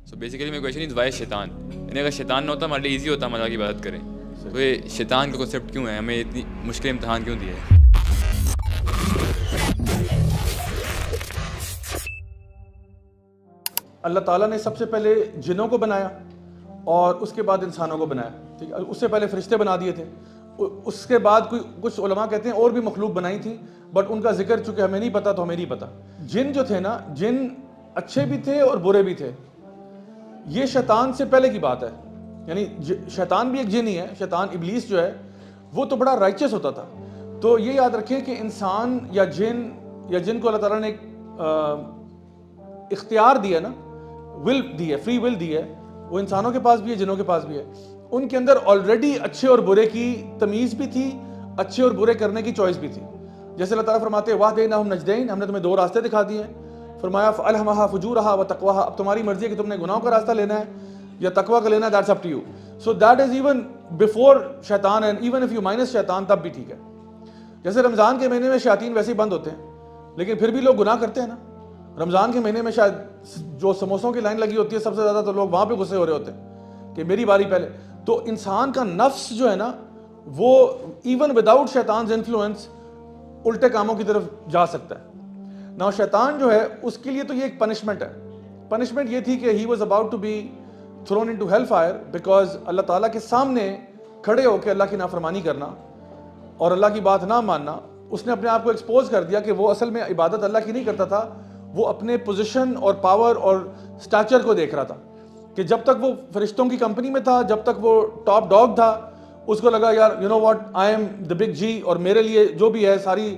So basically میرا question is why شیطان، یعنی اگر شیطان نہ ہوتا ہمارے لیے ایزی ہوتا ہم اللہ کی عبادت کریں، تو یہ شیطان کا کنسیپٹ کیوں ہے، ہمیں اتنی مشکل امتحان کیوں دیا ہے؟ اللہ تعالیٰ نے سب سے پہلے جنوں کو بنایا اور اس کے بعد انسانوں کو بنایا، ٹھیک ہے، اس سے پہلے فرشتے بنا دیے تھے، اس کے بعد کچھ علماء کہتے ہیں اور بھی مخلوق بنائی تھی، بٹ ان کا ذکر چونکہ ہمیں نہیں پتا تو ہمیں نہیں پتا۔ جن جو تھے نا، جن اچھے بھی تھے اور برے بھی تھے، یہ شیطان سے پہلے کی بات ہے، یعنی شیطان بھی ایک جن ہی ہے، شیطان ابلیس جو ہے وہ تو بڑا رائچس ہوتا تھا۔ تو یہ یاد رکھیں کہ انسان یا جن کو اللہ تعالیٰ نے اختیار دیا نا، ول دی ہے، فری ول دی ہے، وہ انسانوں کے پاس بھی ہے، جنوں کے پاس بھی ہے، ان کے اندر آلریڈی اچھے اور برے کی تمیز بھی تھی، اچھے اور برے کرنے کی چوائس بھی تھی۔ جیسے اللہ تعالیٰ فرماتے ہیں وَهَدَيْنَاهُمْ نَجْدَيْنِ، ہم نے تمہیں دو راستے دکھا دیے ہیں، فرمایا فَأَلْهَمَهَا فُجُورَهَا وَتَقْوَاهَا، اب تمہاری مرضی ہے کہ تم نے گناہوں کا راستہ لینا ہے یا تقویٰ کا لینا ہے، that's up to you. So that is even before شیطان، and even if you minus شیطان تب بھی ٹھیک ہے۔ جیسے رمضان کے مہینے میں شیاطین ویسے ہی بند ہوتے ہیں، لیکن پھر بھی لوگ گناہ کرتے ہیں نا۔ رمضان کے مہینے میں شاید جو سموسوں کی لائن لگی ہوتی ہے سب سے زیادہ، تو لوگ وہاں پہ غصے ہو رہے ہوتے ہیں کہ میری باری پہلے۔ تو انسان کا نفس جو ہے نا، وہ ایون وداؤٹ شیطانز انفلوئنس الٹے کاموں کی طرف جا سکتا ہے۔ نا شیطان جو ہے اس کے لیے تو یہ ایک پنشمنٹ ہے۔ پنشمنٹ یہ تھی کہ he was about to be thrown into hell fire, because اللہ تعالیٰ کے سامنے کھڑے ہو کے اللہ کی نافرمانی کرنا اور اللہ کی بات نہ ماننا، اس نے اپنے آپ کو ایکسپوز کر دیا کہ وہ اصل میں عبادت اللہ کی نہیں کرتا تھا، وہ اپنے پوزیشن اور پاور اور سٹیچر کو دیکھ رہا تھا، کہ جب تک وہ فرشتوں کی کمپنی میں تھا، جب تک وہ ٹاپ ڈاگ تھا، اس کو لگا یار you know what, I am the big G, اور میرے لیے جو بھی ہے ساری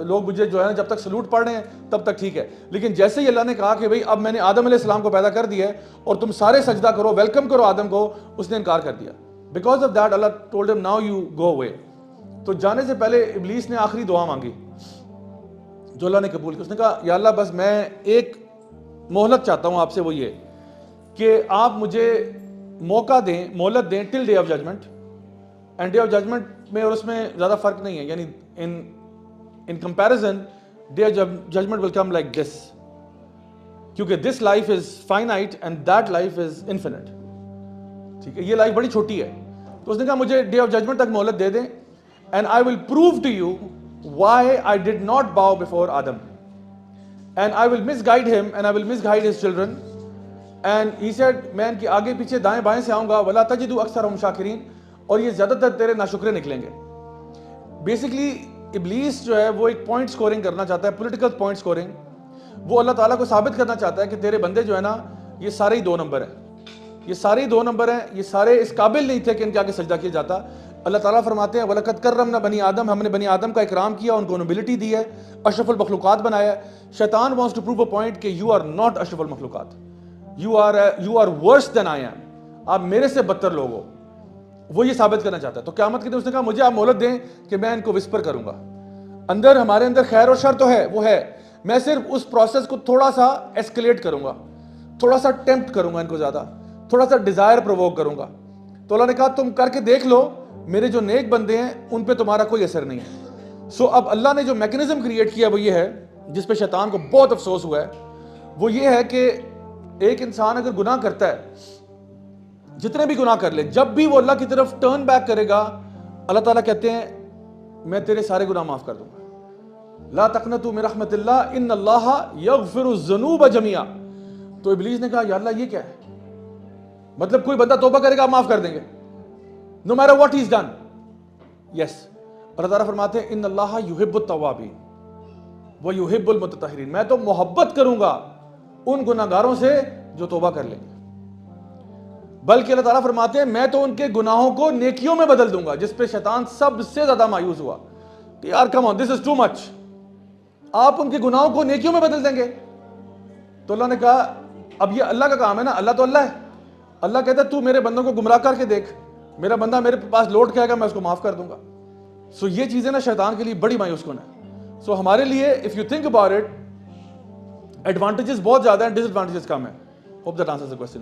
لوگ مجھے جو ہے نا جب تک سلوٹ پڑھ رہے ہیں تب تک ٹھیک ہے۔ لیکن جیسے ہی اللہ نے کہا کہ بھئی اب میں نے آدم علیہ السلام کو پیدا کر دیا ہے اور تم سارے سجدہ کرو، ویلکم کرو آدم کو، اس نے انکار کر دیا۔ بیکاز آف دیٹ اللہ told him now you go away. تو جانے سے پہلے ابلیس نے آخری دعا مانگی جو اللہ نے قبول کی، اس نے کہا یا اللہ بس میں ایک مہلت چاہتا ہوں آپ سے، وہ یہ کہ آپ مجھے موقع دیں، مہلت دیں till day of judgment, and day of judgment میں اور اس میں زیادہ فرق نہیں ہے، یعنی in comparison day of judgment will come like this, کیونکہ this life is finite and that life is infinite, ٹھیک ہے، یہ لائف بڑی چھوٹی ہے۔ تو اس نے کہا مجھے ڈے آف ججمنٹ تک مہلت دے دیں، and I will prove to you why I did not bow before Adam, and I will misguide him and I will misguide his children. And he said میں ان کے آگے پیچھے دائیں بائیں سے آؤں گا، ولا تجدوا اکثرهم شاکرین، اور یہ زیادہ تر تیرے ناشکرے نکلیں گے۔ بیسیکلی ابلیس جو ہے وہ ایک پوائنٹ سکورنگ کرنا چاہتا ہے، پولیٹیکل پوائنٹ سکورنگ۔ وہ اللہ تعالیٰ کو ثابت کرنا چاہتا ہے کہ تیرے بندے جو ہے نا یہ سارے ہی دو نمبر ہیں، یہ سارے ہی دو نمبر ہیں، یہ سارے اس قابل نہیں تھے کہ ان کے آگے سجدہ کیا جاتا۔ اللہ تعالیٰ فرماتے ہیں وَلَقَدْ كَرَّمْنَا بَنِي آدم، ہم نے بنی آدم کا اکرام کیا، ان کو نوبلٹی دی ہے، اشرف المخلوقات بنایا۔ شیطان wants to prove a point کہ یو آر ناٹ اشرف المخلوقات، you are worse than I am, آپ میرے سے بدتر لوگ ہو، وہ یہ ثابت کرنا چاہتا ہے۔ تو قیامت کے دن اس نے کہا مجھے آپ مہلت دیں کہ میں ان کو وسپر کروں گا، اندر ہمارے اندر خیر اور شر تو ہے، وہ ہے، میں صرف اس پروسیس کو تھوڑا سا ایسکلیٹ کروں گا، تھوڑا سا ٹیمپٹ کروں گا ان کو، زیادہ تھوڑا سا ڈیزائر پرووک کروں گا۔ تو اللہ نے کہا تم کر کے دیکھ لو، میرے جو نیک بندے ہیں ان پہ تمہارا کوئی اثر نہیں ہے۔ سو اب اللہ نے جو میکنزم کریٹ کیا وہ یہ ہے، جس پہ شیطان کو بہت افسوس ہوا ہے، وہ یہ ہے کہ ایک انسان اگر گناہ کرتا ہے، جتنے بھی گناہ کر لے، جب بھی وہ اللہ کی طرف ٹرن بیک کرے گا، اللہ تعالیٰ کہتے ہیں میں تیرے سارے گناہ معاف کر دوں گا، لا تقنطوا من رحمت اللہ ان اللہ یغفر الذنوب جميعا۔ تو ابلیس نے کہا یا اللہ یہ کیا ہے، مطلب کوئی بندہ توبہ کرے گا آپ معاف کر دیں گے no matter what he's done؟ yes۔ اللہ تعالیٰ فرماتے ہیں ان اللہ یحب التوابین ویحب المتطہرین، میں تو محبت کروں گا ان گناہگاروں سے جو توبہ کر لیں گے، بلکہ اللہ تعالیٰ فرماتے ہیں میں تو ان کے گناہوں کو نیکیوں میں بدل دوں گا، جس پہ شیطان سب سے زیادہ مایوس ہوا کہ یار کم آن دس از ٹو مچ، آپ ان کے گناہوں کو نیکیوں میں بدل دیں گے۔ تو اللہ نے کہا اب یہ اللہ کا کام ہے نا، اللہ تو اللہ ہے، اللہ کہتا ہے تو میرے بندوں کو گمراہ کر کے دیکھ، میرا بندہ میرے پاس لوٹ کے آئے گا، میں اس کو معاف کر دوں گا۔ سو یہ چیزیں نا شیطان کے لیے بڑی مایوس کن ہے۔ سو ہمارے لیے if you think about it, advantages بہت زیادہ ہیں، ڈس ایڈوانٹیجز کم ہیں۔ Hope that answers the question.